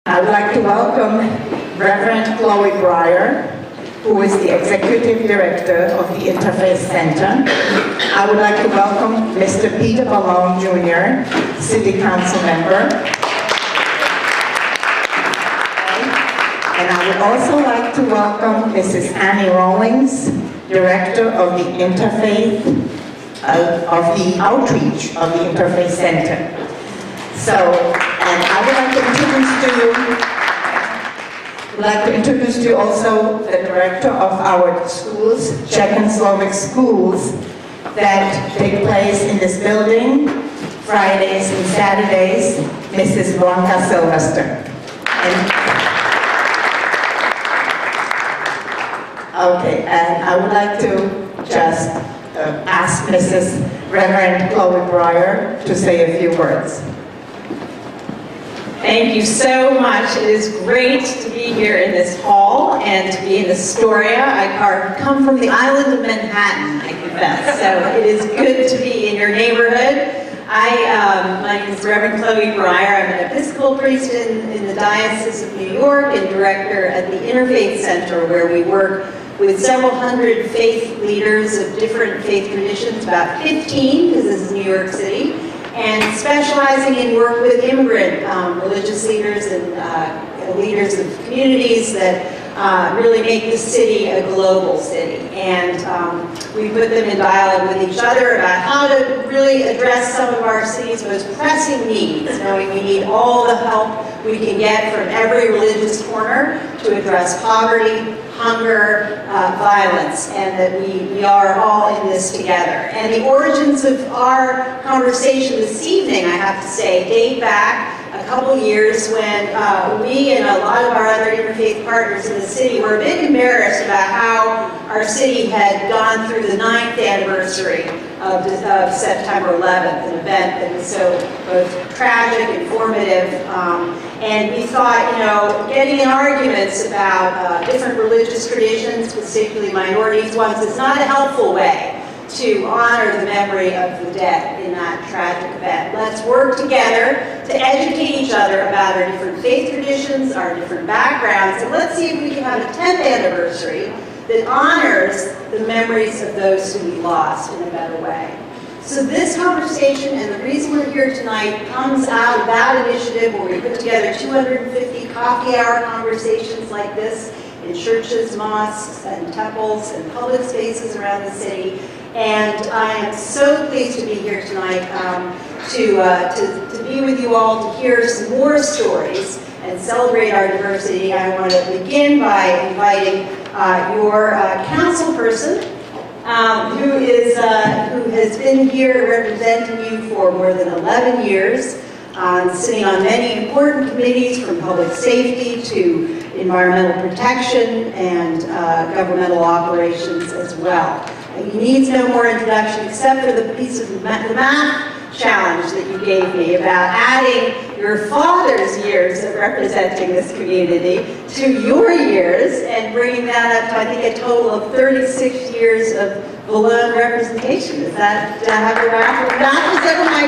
I would like to welcome Reverend Chloe Breyer, who is the Executive Director of the Interfaith Center. I would like to welcome Mr. Peter Vallone, Jr., City Council Member. And I would also like to welcome Mrs. Annie Rawlings, Director of the Interfaith, of the Outreach of the Interfaith Center. So, and I would like to introduce to you also the director of our schools, Czech and Slovak schools, that take place in this building, Fridays and Saturdays, Mrs. Blanca Sylvester. Okay, and I would like to just ask Mrs. Reverend Chloe Breyer to say a few words. Thank you so much. It is great to be here in this hall and to be in Astoria. I come from the island of Manhattan, I confess, so it is good to be in your neighborhood. My name is Reverend Chloe Breyer. I'm an Episcopal priest in the Diocese of New York and director at the Interfaith Center, where we work with several hundred faith leaders of different faith traditions, about 15, because this is New York City, and specializing in work with immigrant religious leaders and leaders of communities that really make the city a global city. And we put them in dialogue with each other about how to really address some of our city's most pressing needs, knowing we need all the help we can get from every religious corner to address poverty, hunger, violence, and that we are all in this together. And the origins of our conversation this evening, I have to say, date back a couple years when we and a lot of our other interfaith partners in the city were a bit embarrassed about how our city had gone through the 9th anniversary of September 11th, an event that was so both tragic, informative, and we thought, you know, getting in arguments about different religious traditions, particularly minorities ones, is not a helpful way to honor the memory of the dead in that tragic event. Let's work together to educate each other about our different faith traditions, our different backgrounds, and let's see if we can have a 10th anniversary that honors the memories of those who we lost in a better way. So this conversation and the reason we're here tonight comes out of that initiative where we put together 250 coffee hour conversations like this in churches, mosques, and temples, and public spaces around the city. And I am so pleased to be here tonight to be with you all, to hear some more stories and celebrate our diversity. I want to begin by inviting your council person, who has been here representing you for more than 11 years, sitting on many important committees from public safety to environmental protection and governmental operations as well. He needs no more introduction except for the piece of the math challenge that you gave me about adding your father's years of representing this community to your years and bringing that up to, I think, a total of 36 years of Vallone representation. Is that, do I have the math? Math is ever my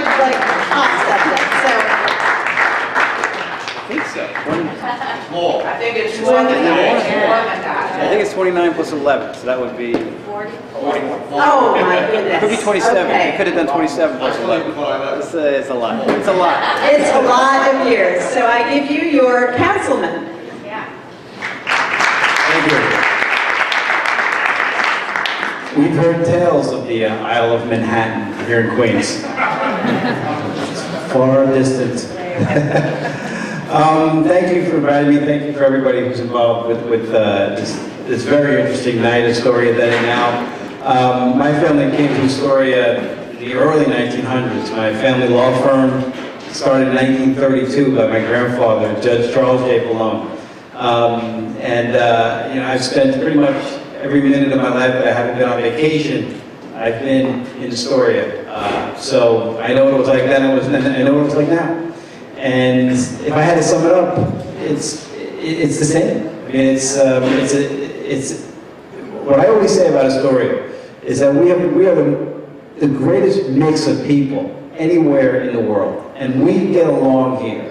top subject, so. I think so. More. I think it's more than that. I think it's 29 plus 11, so that would be 40. Oh my goodness. It could be 27. Okay. You could have done 27 plus 11. It's a lot. It's a lot. It's a lot of years. So I give you your councilman. Yeah. Thank you. We've heard tales of the Isle of Manhattan here in Queens. Far distant. Thank you for inviting me. Thank you for everybody who's involved with this very interesting night, Astoria Then and Now. My family came to Astoria in the early 1900s. My family law firm started in 1932 by my grandfather, Judge Charles J. Vallone. You know, I've spent pretty much every minute of my life that I haven't been on vacation, I've been in Astoria. So I know what it was like then, I know what it was like now. And if I had to sum it up, it's the same. I mean, it's what I always say about Astoria is that we are the greatest mix of people anywhere in the world, and we get along here.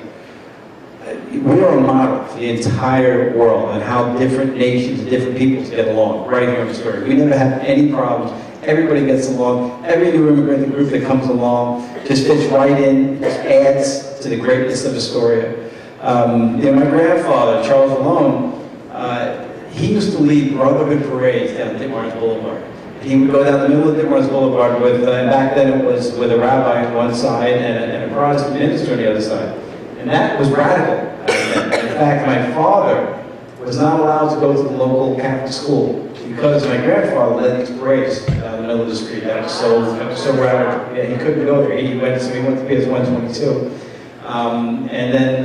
we're a model for the entire world and how different nations and different peoples get along right here in Astoria. We never have any problems. Everybody gets along. Every new immigrant group that comes along just fits right in, just adds to the greatness of Astoria. My grandfather, Charles Vallone, he used to lead Brotherhood parades down Ditmars Boulevard. He would go down the middle of Ditmars Boulevard with, back then it was with a rabbi on one side and a Protestant minister on the other side. And that was radical. In fact, my father was not allowed to go to the local Catholic school because my grandfather led these parades down the middle of the street. That was so radical. Yeah, he couldn't go there. He went to PS 122. And then,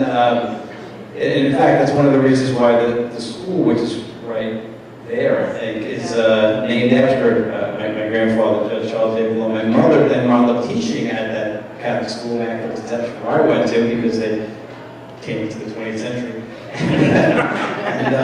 in fact, that's one of the reasons why the school, which is right there, I think, is named after my grandfather, Judge Charles A. Vallone. My mother then wound up teaching at that Catholic school back at the Detention where I went to because they came into the 20th century. and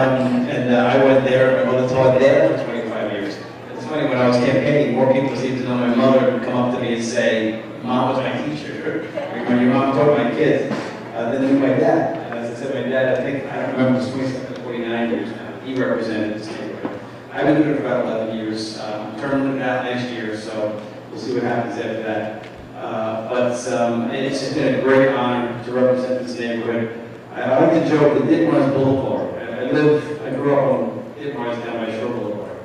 I went there, my mother taught there for 25 years. It's funny, when I was campaigning, more people seemed to know my mother would come up to me and say, Mom was my teacher. When your mom taught my kids, then knew my dad. And as I said, my dad, I don't remember, was 27 to 49 years now. He represented this neighborhood. I've been doing it for about 11 years. Turning it out next year, so we'll see what happens after that. But it's just been a great honor to represent this neighborhood. I like to joke that Ditmars Boulevard. I grew up on Ditmars down by Shore Boulevard.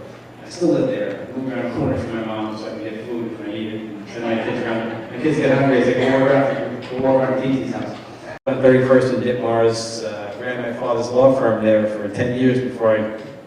I still live there. I moved around the corner from my mom so I can get food if I need it. Send my kids around. My kids get hungry. They go walk around Titi's house. On 31st in Ditmars, ran my father's law firm there for 10 years before I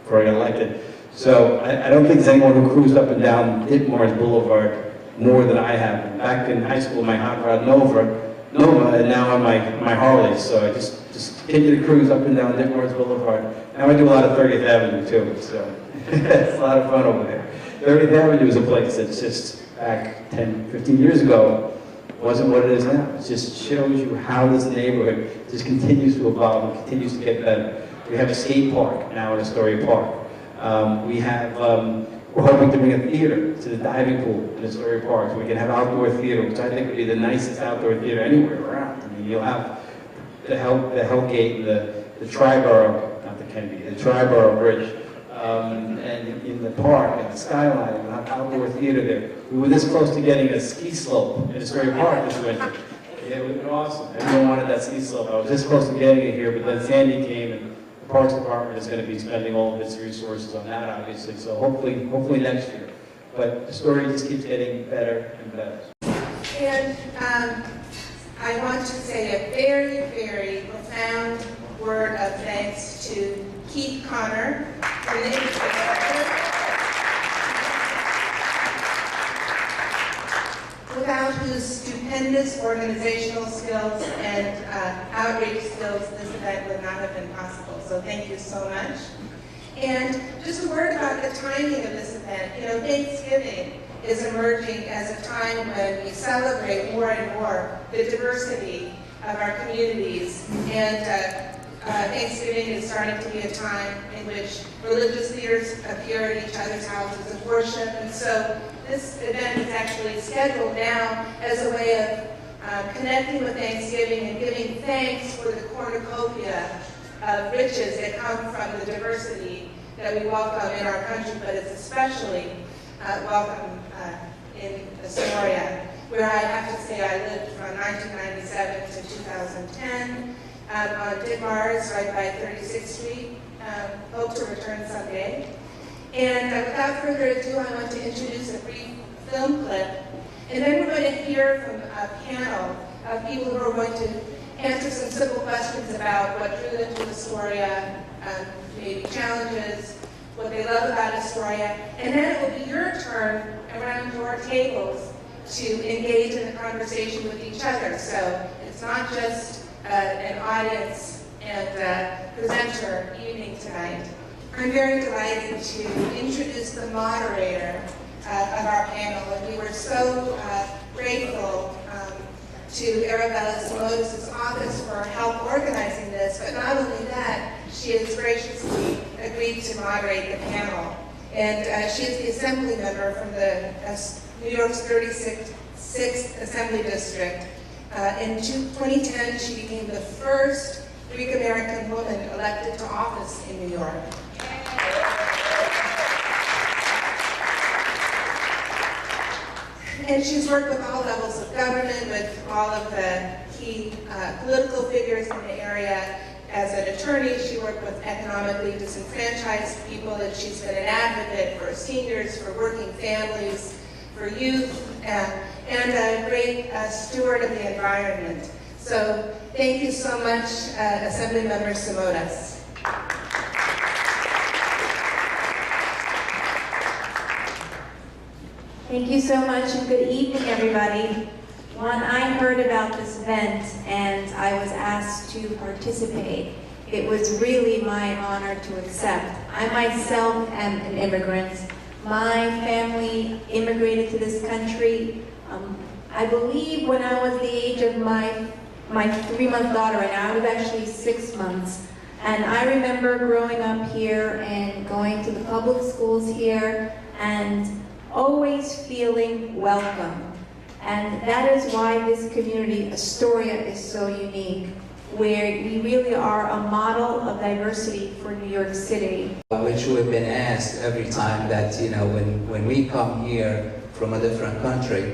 got elected. So I don't think there's anyone who cruised up and down Ditmars Boulevard more than I have. Back in high school, my hot rod Nova, and now on my Harleys. So I just continue to cruise up and down Ditmars Boulevard. Now I do a lot of 30th Avenue too, so it's a lot of fun over there. 30th Avenue is a place that's just back 10, 15 years ago wasn't what it is now. It just shows you how this neighborhood just continues to evolve and continues to get better. We have a skate park now in Astoria Park. We're hoping to bring a theater to the diving pool in Astoria Park, so we can have outdoor theater, which I think would be the nicest outdoor theater anywhere around. I mean, you'll have the Hellgate and the Triborough, not the Kennedy, the Triborough Bridge, and in the park and the skyline, we'll have outdoor theater there. We were this close to getting a ski slope in Astoria Park this winter. Yeah, it would have been awesome. Everyone wanted that ski slope. I was this close to getting it here, but then Sandy came and the Parks Department is going to be spending all of its resources on that, obviously, so hopefully next year. But the story just keeps getting better and better. And I want to say a very, very profound word of thanks to Keith Connor, the neighborhood director, without whose stupendous organizational skills and outreach skills, this event would not have been possible. So thank you so much. And just a word about the timing of this event. You know, Thanksgiving is emerging as a time when we celebrate more and more the diversity of our communities. And Thanksgiving is starting to be a time in which religious leaders appear at each other's houses of worship. And so this event is actually scheduled now as a way of connecting with Thanksgiving and giving thanks for the cornucopia of riches that come from the diversity that we welcome in our country, but it's especially welcome in Astoria, where I have to say I lived from 1997 to 2010 on Ditmars, right by 36th Street. Hope to return someday. And without further ado, I want to introduce a brief film clip, and then we're going to hear from a panel of people who are going to answer some simple questions about what drew them to Astoria, maybe challenges, what they love about Astoria, and then it will be your turn around your tables to engage in the conversation with each other. So it's not just an audience and presenter evening tonight. I'm very delighted to introduce the moderator of our panel, and we were so grateful to Aravella Simotas' office for help organizing this, but not only that, she has graciously agreed to moderate the panel. And she is the assembly member from the New York's 36th Assembly District. In 2010, she became the first Greek American woman elected to office in New York. And she's worked with all levels of government, with all of the key political figures in the area. As an attorney, she worked with economically disenfranchised people, and she's been an advocate for seniors, for working families, for youth, and a great steward of the environment. So thank you so much, Assemblymember Simotas. Thank you so much, and good evening, everybody. When I heard about this event and I was asked to participate, it was really my honor to accept. I myself am an immigrant. My family immigrated to this country, I believe when I was the age of my 3-month daughter, and I was actually 6 months. And I remember growing up here and going to the public schools here and always feeling welcome. And that is why this community, Astoria, is so unique, where we really are a model of diversity for New York City. Which we've been asked every time that, you know, when we come here from a different country,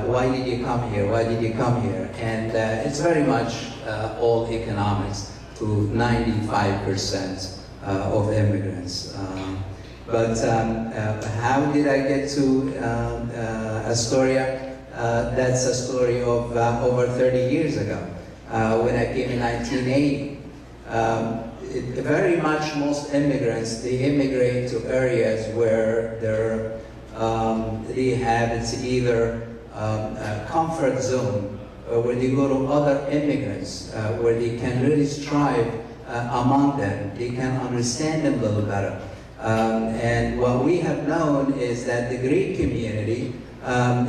why did you come here? Why did you come here? And it's very much all economics to 95% of immigrants. But how did I get to Astoria? That's a story of over 30 years ago, when I came in 1980. Very much most immigrants, they immigrate to areas where they have it's either a comfort zone, or where they go to other immigrants, where they can really strive among them. They can understand them a little better. And what we have known is that the Greek community,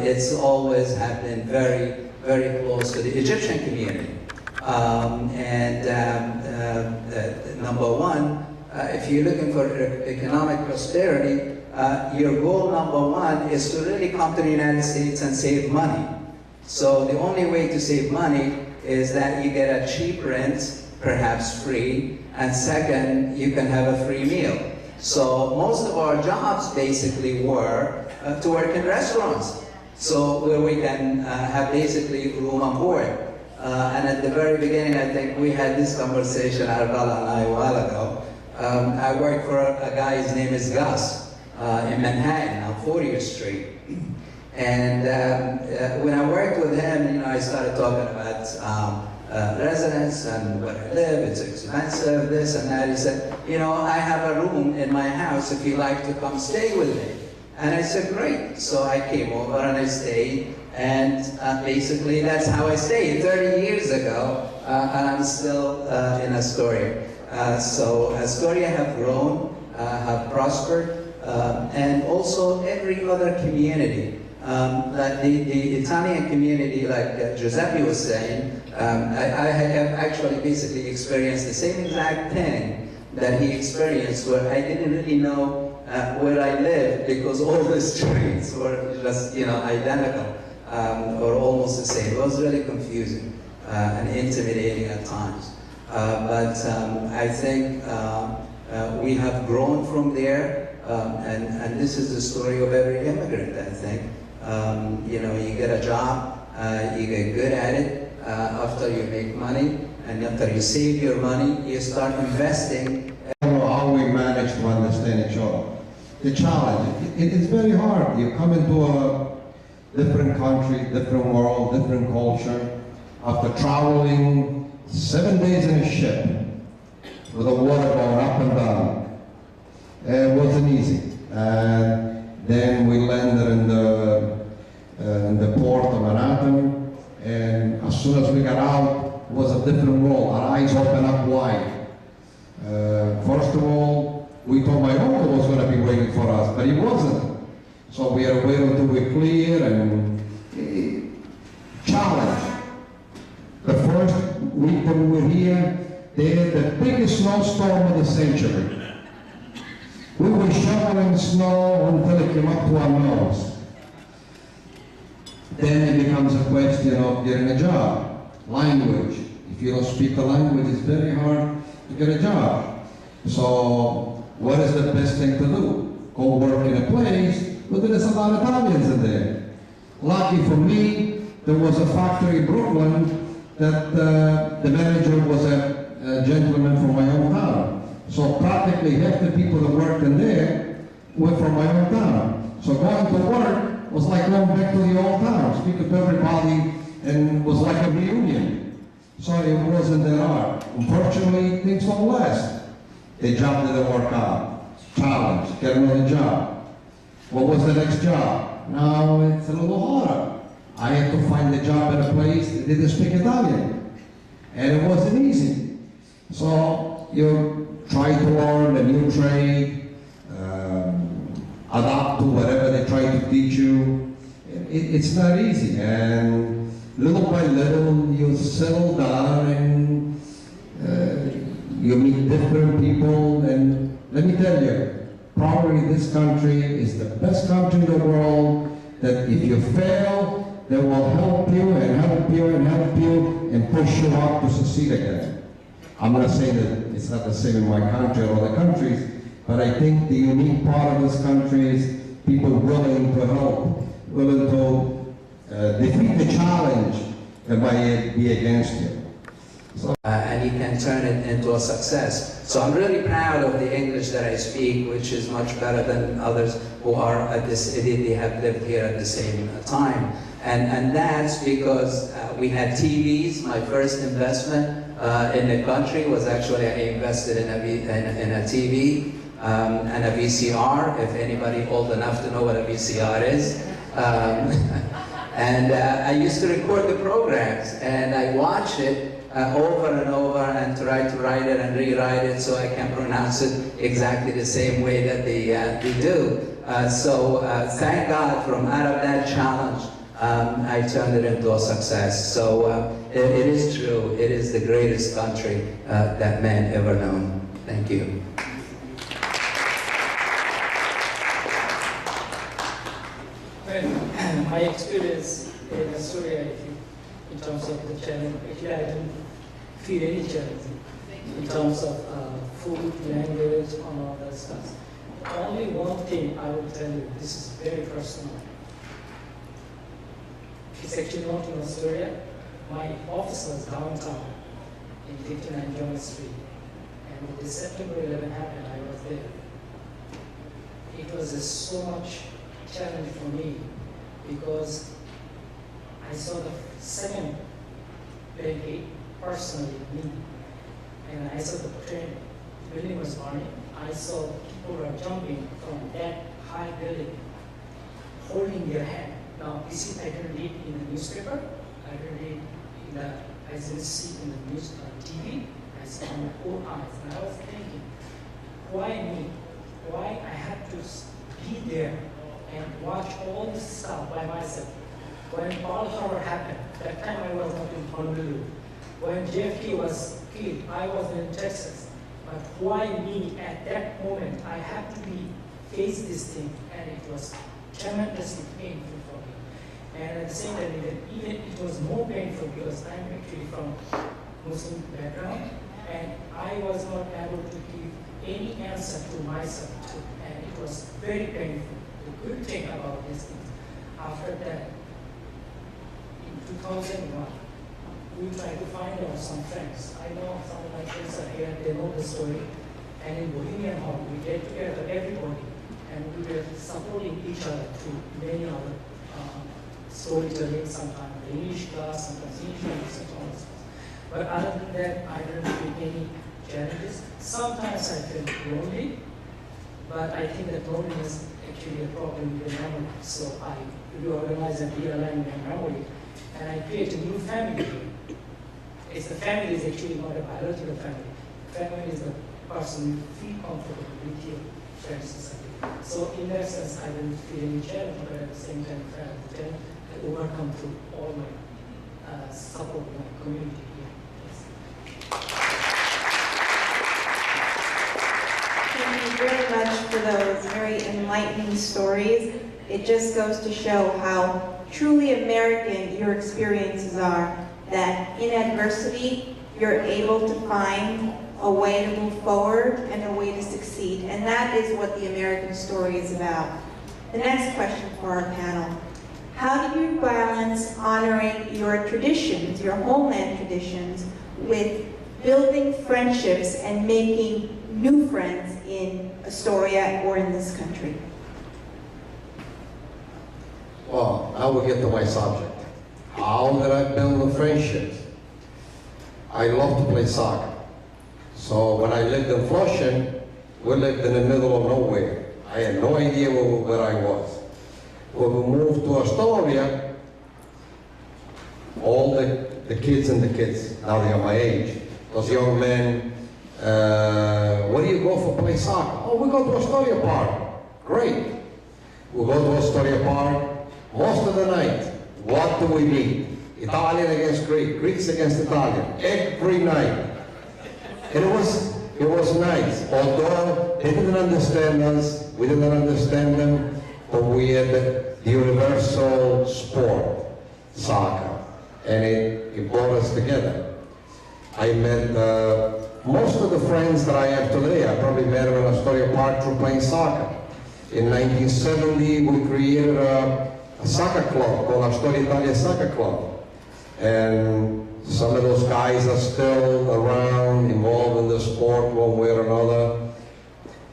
it's always have been very, very close to the Egyptian community. Number one, if you're looking for economic prosperity, your goal number one is to really come to the United States and save money. So the only way to save money is that you get a cheap rent, perhaps free, and second, you can have a free meal. So most of our jobs basically were to work in restaurants, so where we can have basically room and board. And at the very beginning, I think we had this conversation, Aravella and I, a while ago. I worked for a guy, his name is Gus, in Manhattan on 40th Street. And when I worked with him, you know, I started talking about residence and where I live, it's expensive, this and that. He said, you know, I have a room in my house if you'd like to come stay with me. And I said, great. So I came over and I stayed, and basically that's how I stayed 30 years ago, and I'm still in Astoria. So Astoria have grown, have prospered, and also every other community. Like the Italian community, like Giuseppe was saying, I have actually basically experienced the same exact thing that he experienced, where I didn't really know where I lived because all the streets were just, you know, identical or almost the same. It was really confusing and intimidating at times. But I think we have grown from there, and this is the story of every immigrant, I think. You know, you get a job, you get good at it, after you make money, and after you save your money, you start investing. I don't know how we manage to understand each other. The challenge, it is very hard. You come into a different country, different world, different culture. After traveling 7 days in a ship, with the water going up and down, it wasn't easy. And then we landed in the port of Manhattan, and as soon as we got out, it was a different world. Our eyes opened up wide. First of all, we thought my uncle was going to be waiting for us, but he wasn't. So we had to wait until we cleared and challenge. The first week that we were here, they had the biggest snowstorm of the century. We were shoveling snow until it came up to our nose. Then it becomes a question of getting a job, language. If If you don't speak a language, it's very hard to get a job. So what is the best thing to do? Go work in a place where there's a lot of Italians in there. Lucky for me, there was a factory in Brooklyn that the manager was a gentleman from my hometown. So practically half the people that worked in there were from my hometown. So going to work was like going back to the old town, speak to everybody, and was like a reunion. So it wasn't that hard. Unfortunately, things don't last. The job didn't work out. Challenge, get another job. What was the next job? Now it's a little harder. I had to find a job at a place that didn't speak Italian. And it wasn't easy. So you try to learn a new trade, adapt to whatever they try to teach you. It's not easy. And little by little, you settle down and you meet different people. And let me tell you, probably this country is the best country in the world, that if you fail, they will help you and help you and help you and push you up to succeed again. I'm not saying that it's not the same in my country or other countries, but I think the unique part of this country is people willing to help, willing to defeat the challenge that might be against you. So, and you can turn it into a success. So I'm really proud of the English that I speak, which is much better than others who are at this, they have lived here at the same time. And that's because we had TVs. My first investment in the country was actually I invested in a TV and a VCR, if anybody old enough to know what a VCR is. And I used to record the programs, and I watch it over and over and try to write it and rewrite it so I can pronounce it exactly the same way that they do. So thank God, from out of that challenge, I turned it into a success. So it is true, it is the greatest country that man ever known. Thank you. Well, my experience in Astoria, in terms of the challenge, actually I didn't feel any challenge in terms of food, language, and all that stuff. Only one thing I will tell you, this is very personal. It's actually not in Astoria. My office was downtown in 59 John Street. And when the September 11 happened, I was there. It was so much challenge for me because I saw the second barricade personally, me. And I saw the train, the building was burning. I saw people were jumping from that high building, holding their hand. Now, this is I didn't read in the newspaper, I didn't read in the, I didn't see in the news TV, I saw in my own eyes. And I was thinking, why me? Why I had to be there and watch all this stuff by myself? When Pearl Harbor happened, that time I was not in Honolulu. When JFK was killed, I was in Texas. But why me at that moment? I had to face this thing, and it was tremendously painful for me. And at the same time, even it was more painful because I'm actually from Muslim background, and I was not able to give any answer to myself too, and it was very painful. The good thing about this thing, after that, in 2001, we tried to find out some friends. I know some of my friends are here, they know the story. And in Bohemian hall, we get together, everybody, and we were supporting each other through many other storytelling, sometimes the English class, sometimes English, sometimes. But other than that, I didn't feel any challenges. Sometimes I felt lonely, but I think that loneliness is actually a problem with the memory. So I reorganize and realign my memory, and I create a new family. It's the family is actually not a biological family. Family is the person you feel comfortable with your friends society. So in that sense, I didn't feel any challenge, but at the same time, I overcome through all my support of my community here. Yes. Thank you very much for those very enlightening stories. It just goes to show how truly American your experiences are, that in adversity, you're able to find a way to move forward and a way to succeed. And that is what the American story is about. The next question for our panel. How do you balance honoring your traditions, your homeland traditions, with building friendships and making new friends in Astoria or in this country? Well, now we get to my subject. How did I build the friendships? I love to play soccer. So when I lived in Flushing, we lived in the middle of nowhere. I had no idea where I was. When we moved to Astoria, all the kids, now they are my age, those young men, where do you go for play soccer? Oh, we go to Astoria Park. Great. We go to Astoria Park. Most of the night, what do we meet? Italian against Greek, Greeks against Italian, every night. And it was nice. Although they didn't understand us, we didn't understand them, but we had the universal sport, soccer, and it brought us together. I met most of the friends that I have today. I probably met them in Astoria Park through playing soccer. In 1970, we created a soccer club called Astoria Italia Soccer Club. And some of those guys are still around, involved in the sport one way or another.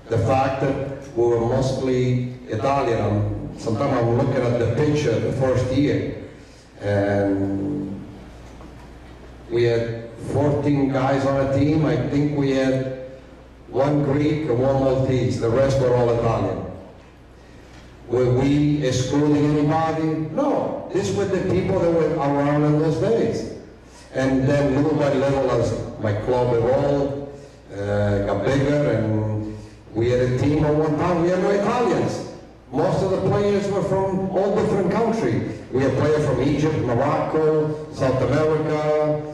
The fact that we were mostly Italian, sometimes I'm looking at the picture the first year, and we had 14 guys on a team. I think we had one Greek and one Maltese. The rest were all Italian. Were we excluding anybody? No. These were the people that were around in those days. And then little by little, as my club evolved, got bigger, and we had a team at one time. We had no Italians. Most of the players were from all different countries. We had players from Egypt, Morocco, South America.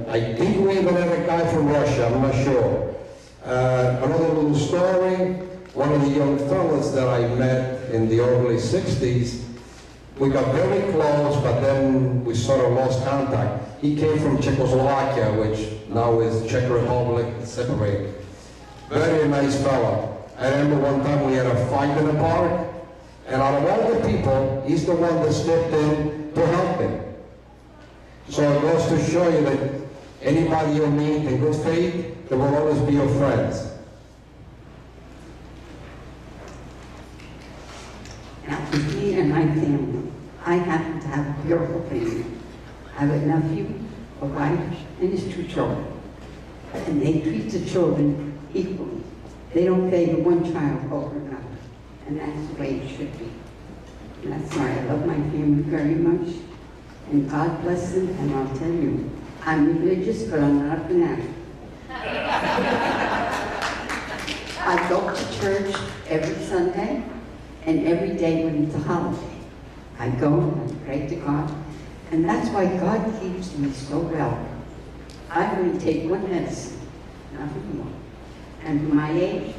I think we even had a guy from Russia, I'm not sure. Another little story. One of the young fellas that I met in the early 60s, we got very close, but then we sort of lost contact. He came from Czechoslovakia, which now is Czech Republic, separated. Very nice fella. I remember one time we had a fight in the park, and out of all the people, he's the one that stepped in to help me. So it goes to show you that anybody you meet in good faith, they will always be your friends. Now, with me and my family, I happen to have a beautiful family. I have a nephew, a wife, and his 2 children. And they treat the children equally. They don't favor one child over another. And that's the way it should be. And that's why I love my family very much. And God bless them, and I'll tell you, I'm religious, but I'm not a fanatic. I go to church every Sunday, and every day when it's a holiday. I go and I pray to God, and that's why God keeps me so well. I only take one medicine, nothing more. And for my age,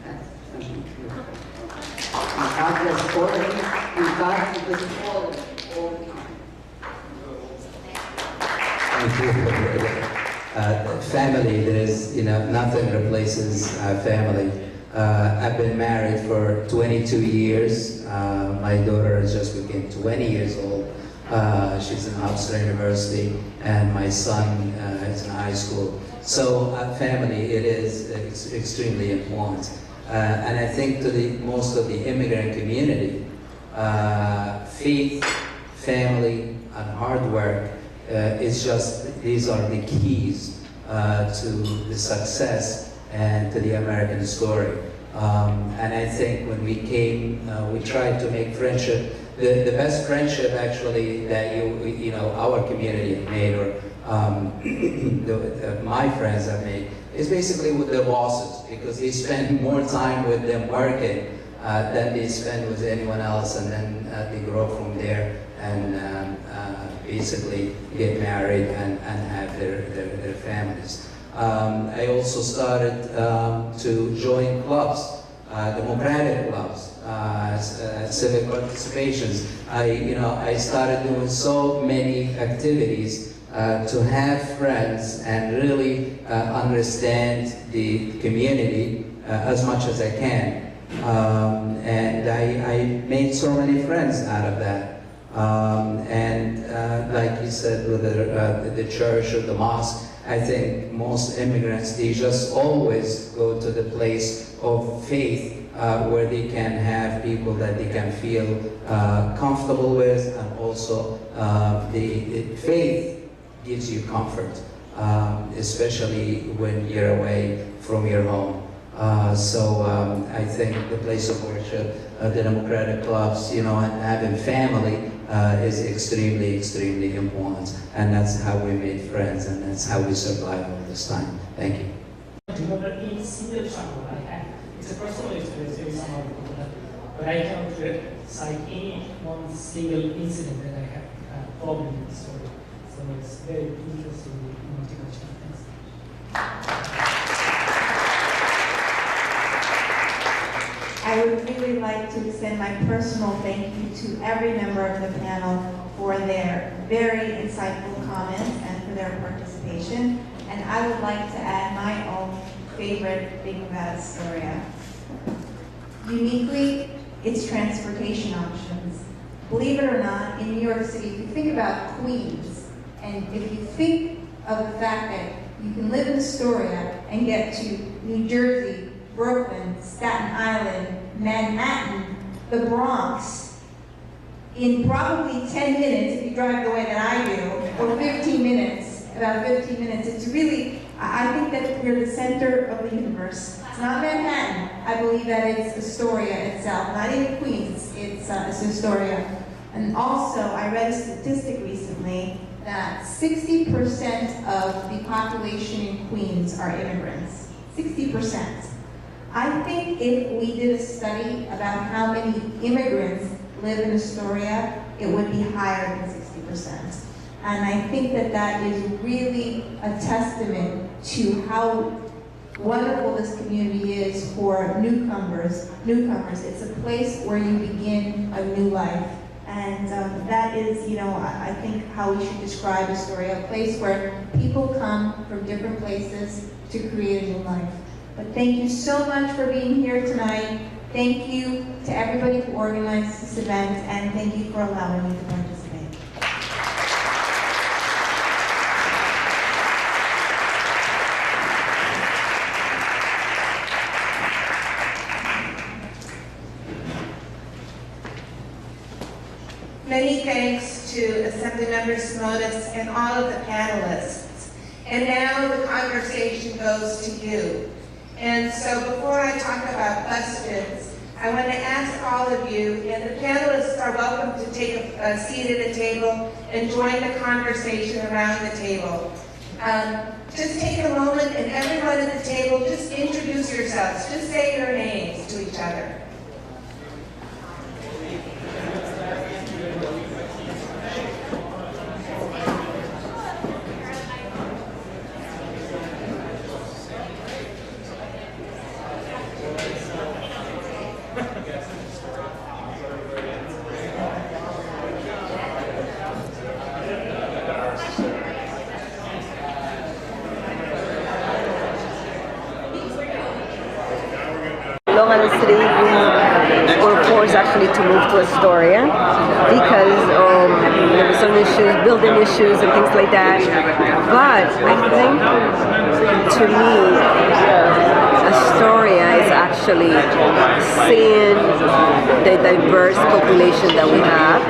that's something true. And God bless all of you, and God be with all of you all the time. Family, there's, nothing replaces family. I've been married for 22 years. My daughter just became 20 years old. She's in Oxford University, and my son is in high school. So family, it is extremely important. And I think to most of the immigrant community, faith, family, and hard work these are the keys to the success and to the American story. And I think when we came, we tried to make friendship, the best friendship actually that our community have made, or my friends have made, is basically with their bosses, because they spend more time with them working than they spend with anyone else, and then they grow from there and basically get married and have their families. I also started to join clubs, democratic clubs, civic participations. I started doing so many activities to have friends and really understand the community as much as I can. And I made so many friends out of that. Like you said, with the church or the mosque, I think most immigrants, they just always go to the place of faith where they can have people that they can feel comfortable with, and also the faith gives you comfort, especially when you're away from your home. So I think the place of worship, the democratic clubs, and having family is extremely, extremely important. And that's how we made friends, and that's how we survived all this time. Thank you. Remember each single trouble I had. It's a personal experience, very somehow, but I cannot cite any one single incident that I had problem in the story. So it's very interesting multicultural things. I would really like to extend my personal thank you to every member of the panel for their very insightful comments and for their participation. And I would like to add my own favorite thing about Astoria. Uniquely, its transportation options. Believe it or not, in New York City, if you think about Queens, and if you think of the fact that you can live in Astoria and get to New Jersey, Brooklyn, Staten Island, Manhattan, the Bronx, in probably 10 minutes, if you drive the way that I do, or 15 minutes, about 15 minutes. It's really, I think that we're the center of the universe. It's not Manhattan. I believe that it's Astoria itself, not even Queens, it's Astoria. And also, I read a statistic recently that 60% of the population in Queens are immigrants. 60%. I think if we did a study about how many immigrants live in Astoria, it would be higher than 60%. And I think that that is really a testament to how wonderful this community is for newcomers. It's a place where you begin a new life. And that is, I think how we should describe Astoria, a place where people come from different places to create a new life. But thank you so much for being here tonight. Thank you to everybody who organized this event, and thank you for allowing me to participate. Many thanks to Assemblymember Simotas and all of the panelists. And now the conversation goes to you. And so before I talk about questions, I want to ask all of you, and the panelists are welcome to take a seat at a table and join the conversation around the table. Just take a moment, and everyone at the table, just introduce yourselves. Just say your names to each other. The city, we were forced actually to move to Astoria because there were some issues, building issues and things like that. But I think, to me, Astoria is actually seeing the diverse population that we have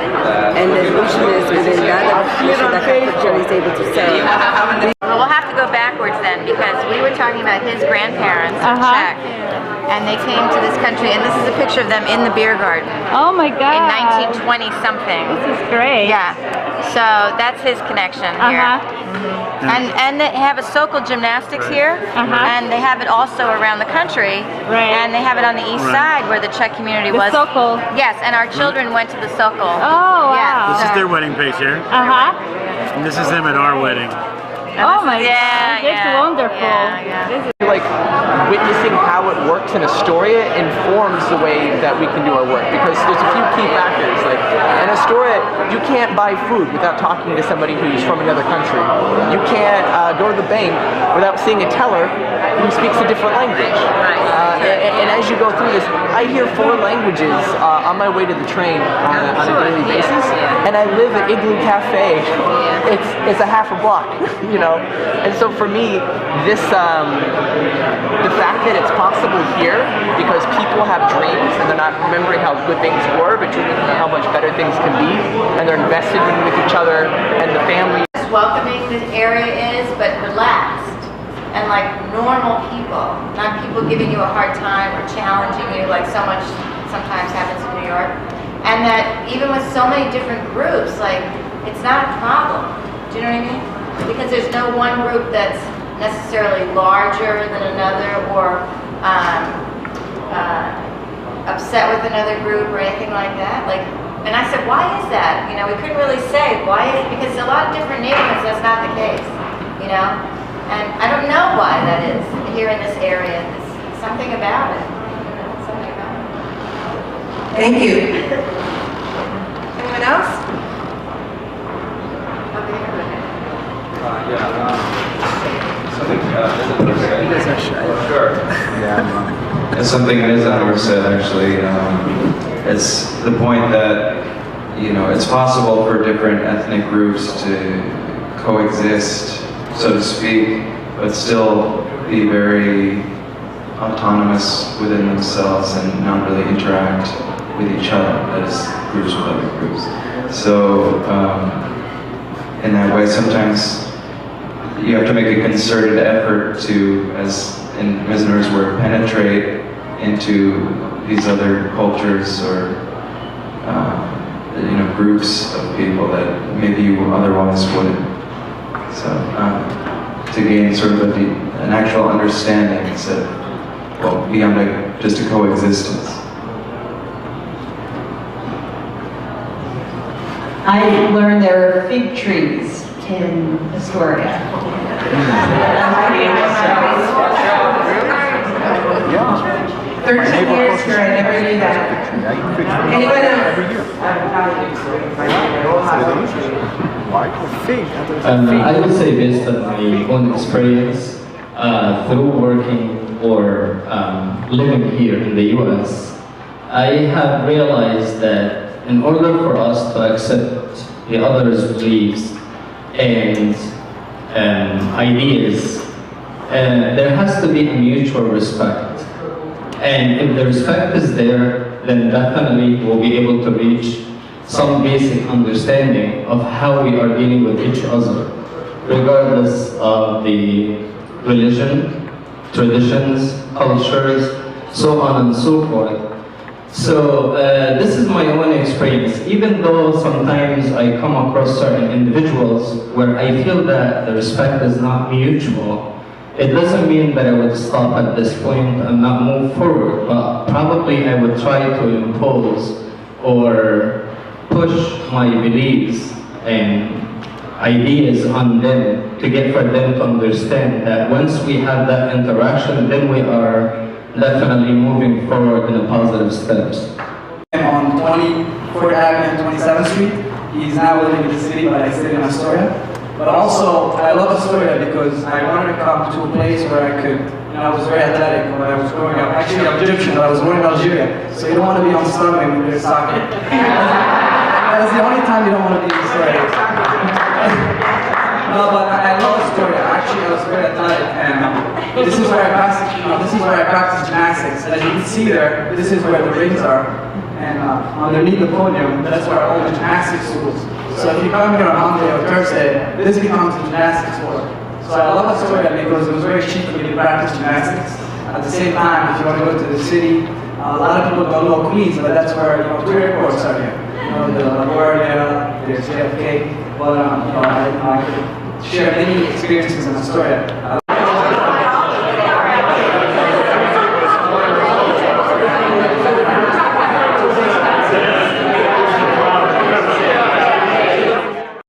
and the richness within that population that Catholic is able to serve. Well, we'll have to go backwards then, because we were talking about his grandparents, Czech, and they came to this country, and this is a picture of them in the beer garden. Oh my God! In 1920 something. This is great. Yeah. So that's his connection here. And they have a Sokol gymnastics here, and they have it also around the country. Right. And they have it on the east side where the Czech community was. The Sokol. Yes, and our children went to the Sokol. Oh wow! Yeah, this is their wedding picture. And this is them at our wedding. Oh my God, that's wonderful. Yeah. Like witnessing how it works in Astoria informs the way that we can do our work, because there's a few key factors. Like in Astoria, you can't buy food without talking to somebody who's from another country. You can't go to the bank without seeing a teller who speaks a different language. And as you go through this, I hear 4 languages on my way to the train on a daily basis, and I live at Igloo Cafe. It's a half a block, you know. And so for me, this the fact that it's possible here because people have dreams and they're not remembering how good things were, but dreaming of how much better things can be, and they're invested with each other and the family. Welcoming this area is, but relaxed and like normal people, not people giving you a hard time or challenging you like so much sometimes happens in New York. And that even with so many different groups, like it's not a problem. Do you know what I mean? Because there's no one group that's necessarily larger than another or upset with another group or anything like that. Like, and I said, why is that? You know, we couldn't really say why is, because a lot of different neighborhoods that's not the case. You know, and I don't know why that is here in this area. There's something about it. You know, something about it. Thank you. Anyone else? It's something Mizanur said actually. It's the point that, you know, it's possible for different ethnic groups to coexist, so to speak, but still be very autonomous within themselves and not really interact with each other as groups with other groups. So in that way, sometimes you have to make a concerted effort to, as in Mizanur's work, penetrate into these other cultures or you know, groups of people that maybe you otherwise wouldn't. So to gain sort of an actual understanding instead of, well, beyond just a coexistence. I learned there are fig trees in Astoria. 13 years here, I never knew that. Anyone else? I would say based on my own experience through working or living here in the US, I have realized that in order for us to accept the other's beliefs and ideas, there has to be a mutual respect. And if the respect is there, then definitely we'll be able to reach some basic understanding of how we are dealing with each other, regardless of the religion, traditions, cultures, so on and so forth. So this is my own experience. Even though sometimes I come across certain individuals where I feel that the respect is not mutual, it doesn't mean that I would stop at this point and not move forward, but probably I would try to impose or push my beliefs and ideas on them to get for them to understand that once we have that interaction, then we are definitely moving forward in a positive steps. On 24th Avenue and 27th Street. He's now living in the city, but I stay in Astoria. But also, I love Astoria because I wanted to come to a place where I could, you know, I was very athletic when I was growing up. Actually, I'm Egyptian, but I was born in Algeria, so you don't want to be on stomach when there's soccer. That's the only time you don't want to be in Astoria. No, but I love Astoria. Actually, I was very athletic, and this is where I practice gymnastics. As you can see there, this is where the rings are, and underneath the podium, that's where all the gymnastics schools. So if you come here on Monday or Thursday, this becomes a gymnastics floor. So I love Astoria because it was very cheap for me to practice gymnastics. At the same time, if you want to go to the city, a lot of people don't know Queens, but that's where, you know, 2 airports are here. You know, the LaGuardia, there's JFK, but I could share many experiences in Astoria.